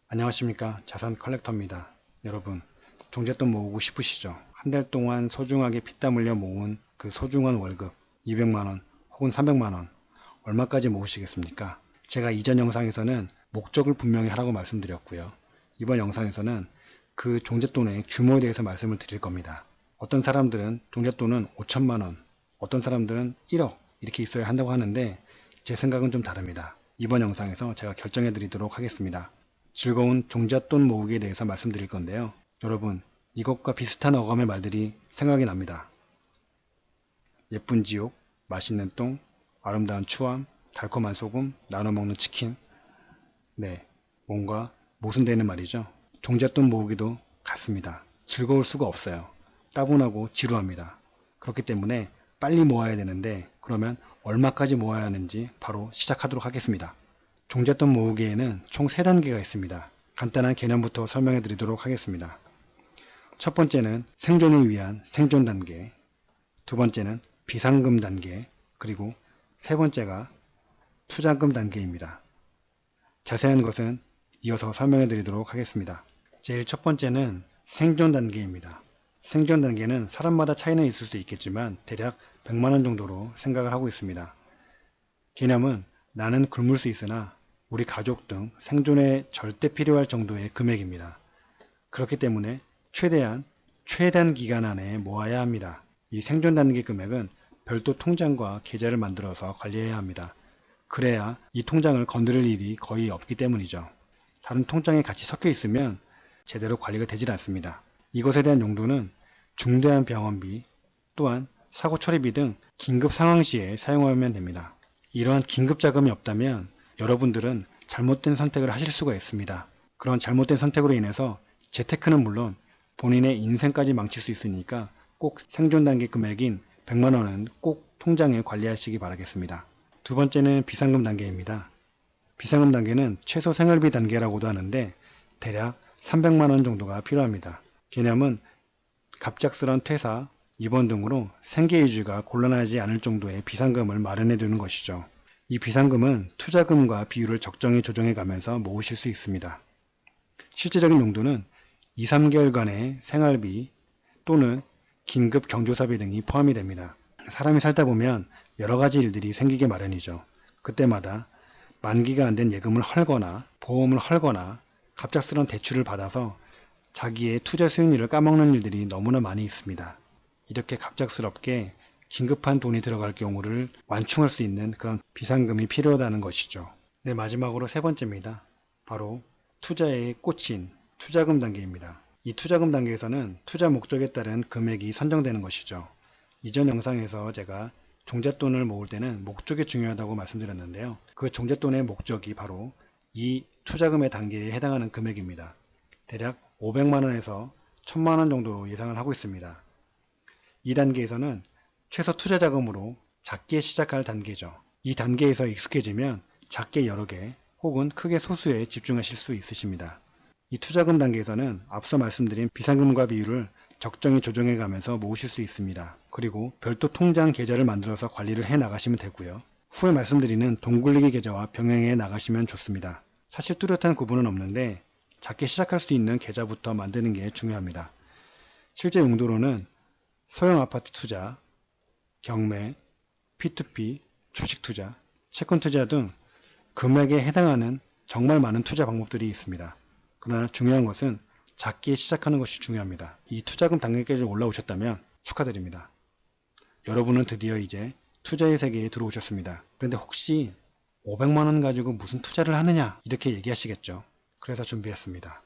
안녕하십니까. 자산 컬렉터입니다. 여러분, 종잣돈 모으고 싶으시죠? 한 달 동안 소중하게 피땀 흘려 모은 그 소중한 월급 200만원 혹은 300만원 얼마까지 모으시겠습니까? 제가 이전 영상에서는 목적을 분명히 하라고 말씀드렸고요. 이번 영상에서는 그 종잣돈의 규모에 대해서 말씀을 드릴 겁니다. 어떤 사람들은 종잣돈은 5천만원, 어떤 사람들은 1억 이렇게 있어야 한다고 하는데 제 생각은 좀 다릅니다. 이번 영상에서 제가 결정해 드리도록 하겠습니다. 즐거운 종잣돈 모으기에 대해서 말씀드릴 건데요. 여러분, 이것과 비슷한 어감의 말들이 생각이 납니다. 예쁜 지옥, 맛있는 똥, 아름다운 추함, 달콤한 소금, 나눠 먹는 치킨. 네, 뭔가 모순되는 말이죠. 종잣돈 모으기도 같습니다. 즐거울 수가 없어요. 따분하고 지루합니다. 그렇기 때문에 빨리 모아야 되는데 그러면 얼마까지 모아야 하는지 바로 시작하도록 하겠습니다. 종잣돈 모으기에는 총 3단계가 있습니다. 간단한 개념부터 설명해 드리도록 하겠습니다. 첫 번째는 생존을 위한 생존 단계, 두 번째는 비상금 단계, 그리고 세 번째가 투자금 단계입니다. 자세한 것은 이어서 설명해 드리도록 하겠습니다. 제일 첫 번째는 생존 단계입니다. 생존 단계는 사람마다 차이는 있을 수 있겠지만 대략 100만원 정도로 생각을 하고 있습니다. 개념은 나는 굶을 수 있으나 우리 가족 등 생존에 절대 필요할 정도의 금액입니다. 그렇기 때문에 최단 기간 안에 모아야 합니다. 이 생존 단계 금액은 별도 통장과 계좌를 만들어서 관리해야 합니다. 그래야 이 통장을 건드릴 일이 거의 없기 때문이죠. 다른 통장에 같이 섞여 있으면 제대로 관리가 되질 않습니다. 이것에 대한 용도는 중대한 병원비 또한 사고 처리비 등 긴급 상황 시에 사용하면 됩니다. 이러한 긴급 자금이 없다면 여러분들은 잘못된 선택을 하실 수가 있습니다. 그런 잘못된 선택으로 인해서 재테크는 물론 본인의 인생까지 망칠 수 있으니까 꼭 생존 단계 금액인 100만원은 꼭 통장에 관리하시기 바라겠습니다. 두 번째는 비상금 단계입니다. 비상금 단계는 최소 생활비 단계라고도 하는데 대략 300만원 정도가 필요합니다. 개념은 갑작스런 퇴사, 입원 등으로 생계 유지가 곤란하지 않을 정도의 비상금을 마련해 두는 것이죠. 이 비상금은 투자금과 비율을 적정히 조정해 가면서 모으실 수 있습니다. 실제적인 용도는 2, 3개월간의 생활비 또는 긴급 경조사비 등이 포함이 됩니다. 사람이 살다 보면 여러 가지 일들이 생기게 마련이죠. 그때마다 만기가 안 된 예금을 헐거나 보험을 헐거나 갑작스런 대출을 받아서 자기의 투자 수익률을 까먹는 일들이 너무나 많이 있습니다. 이렇게 갑작스럽게 긴급한 돈이 들어갈 경우를 완충할 수 있는 그런 비상금이 필요하다는 것이죠. 네, 마지막으로 세 번째입니다. 바로 투자의 꽃인 투자금 단계입니다. 이 투자금 단계에서는 투자 목적에 따른 금액이 선정되는 것이죠. 이전 영상에서 제가 종잣돈을 모을 때는 목적이 중요하다고 말씀드렸는데요. 그 종잣돈의 목적이 바로 이 투자금의 단계에 해당하는 금액입니다. 대략 500만원에서 1000만원 정도로 예상을 하고 있습니다. 이 단계에서는 최소 투자 자금으로 작게 시작할 단계죠. 이 단계에서 익숙해지면 작게 여러 개 혹은 크게 소수에 집중하실 수 있으십니다. 이 투자금 단계에서는 앞서 말씀드린 비상금과 비율을 적정히 조정해 가면서 모으실 수 있습니다. 그리고 별도 통장 계좌를 만들어서 관리를 해 나가시면 되고요. 후에 말씀드리는 동굴리기 계좌와 병행해 나가시면 좋습니다. 사실 뚜렷한 구분은 없는데 작게 시작할 수 있는 계좌부터 만드는 게 중요합니다. 실제 용도로는 소형 아파트 투자, 경매, P2P, 주식 투자, 채권 투자 등 금액에 해당하는 정말 많은 투자 방법들이 있습니다. 그러나 중요한 것은 작게 시작하는 것이 중요합니다. 이 투자금 단계까지 올라오셨다면 축하드립니다. 여러분은 드디어 이제 투자의 세계에 들어오셨습니다. 그런데 혹시 500만원 가지고 무슨 투자를 하느냐 이렇게 얘기하시겠죠. 그래서 준비했습니다.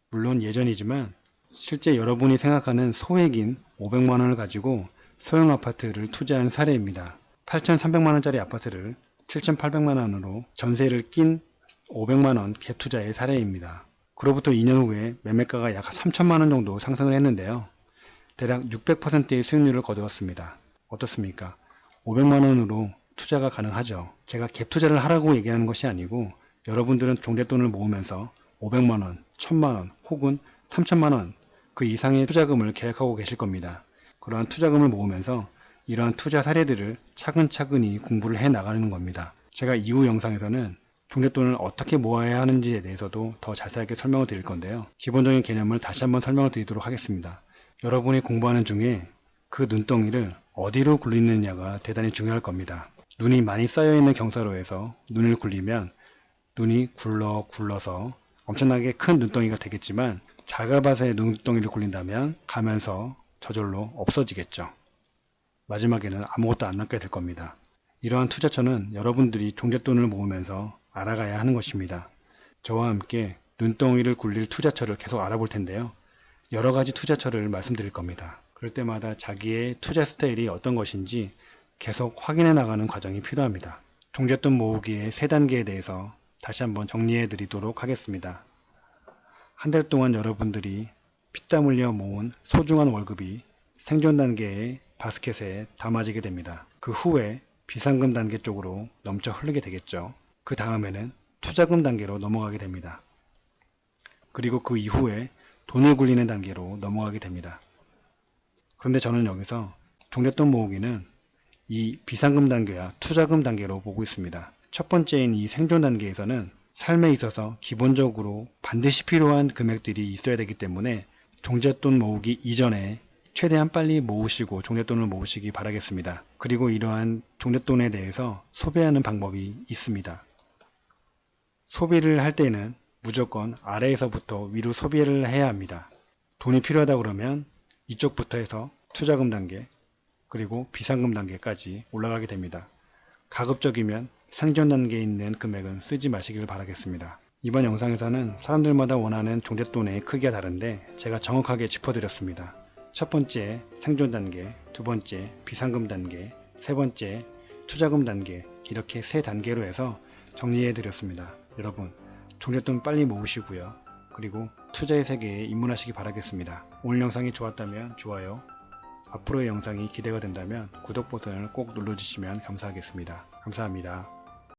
물론 예전이지만 실제 여러분이 생각하는 소액인 500만원을 가지고 소형 아파트를 투자한 사례입니다. 8,300만원짜리 아파트를 7,800만원으로 전세를 낀 500만원 갭 투자의 사례입니다. 그로부터 2년 후에 매매가가 약 3천만원 정도 상승을 했는데요. 대략 600%의 수익률을 거두었습니다. 어떻습니까? 500만원으로 투자가 가능하죠. 제가 갭 투자를 하라고 얘기하는 것이 아니고 여러분들은 종잣돈을 모으면서 500만원, 1000만원 혹은 3000만원 그 이상의 투자금을 계획하고 계실 겁니다. 그러한 투자금을 모으면서 이러한 투자 사례들을 차근차근히 공부를 해 나가는 겁니다. 제가 이후 영상에서는 종잣돈을 어떻게 모아야 하는지에 대해서도 더 자세하게 설명을 드릴 건데요. 기본적인 개념을 다시 한번 설명을 드리도록 하겠습니다. 여러분이 공부하는 중에 그 눈덩이를 어디로 굴리느냐가 대단히 중요할 겁니다. 눈이 많이 쌓여있는 경사로에서 눈을 굴리면 눈이 굴러서 엄청나게 큰 눈덩이가 되겠지만 자갈밭에 눈덩이를 굴린다면 가면서 저절로 없어지겠죠. 마지막에는 아무것도 안 남게 될 겁니다. 이러한 투자처는 여러분들이 종잣돈을 모으면서 알아가야 하는 것입니다. 저와 함께 눈덩이를 굴릴 투자처를 계속 알아볼 텐데요. 여러 가지 투자처를 말씀드릴 겁니다. 그럴 때마다 자기의 투자 스타일이 어떤 것인지 계속 확인해 나가는 과정이 필요합니다. 종잣돈 모으기의 3단계에 대해서 다시 한번 정리해 드리도록 하겠습니다. 한 달 동안 여러분들이 피땀 흘려 모은 소중한 월급이 생존 단계의 바스켓에 담아지게 됩니다. 그 후에 비상금 단계 쪽으로 넘쳐 흐르게 되겠죠. 그 다음에는 투자금 단계로 넘어가게 됩니다. 그리고 그 이후에 돈을 굴리는 단계로 넘어가게 됩니다. 그런데 저는 여기서 종잣돈 모으기는 이 비상금 단계와 투자금 단계로 보고 있습니다. 첫 번째인 이 생존 단계에서는 삶에 있어서 기본적으로 반드시 필요한 금액들이 있어야 되기 때문에 종잣돈 모으기 이전에 최대한 빨리 모으시고 종잣돈을 모으시기 바라겠습니다. 그리고 이러한 종잣돈에 대해서 소비하는 방법이 있습니다. 소비를 할 때는 무조건 아래에서부터 위로 소비를 해야 합니다. 돈이 필요하다 그러면 이쪽부터 해서 투자금 단계 그리고 비상금 단계까지 올라가게 됩니다. 가급적이면 생존 단계에 있는 금액은 쓰지 마시길 바라겠습니다. 이번 영상에서는 사람들마다 원하는 종잣돈의 크기가 다른데 제가 정확하게 짚어드렸습니다. 첫 번째 생존 단계, 두 번째 비상금 단계, 세 번째 투자금 단계, 이렇게 3단계로 해서 정리해 드렸습니다. 여러분 종잣돈 빨리 모으시고요. 그리고 투자의 세계에 입문하시기 바라겠습니다. 오늘 영상이 좋았다면 좋아요, 앞으로의 영상이 기대가 된다면 구독 버튼을 꼭 눌러주시면 감사하겠습니다. 감사합니다.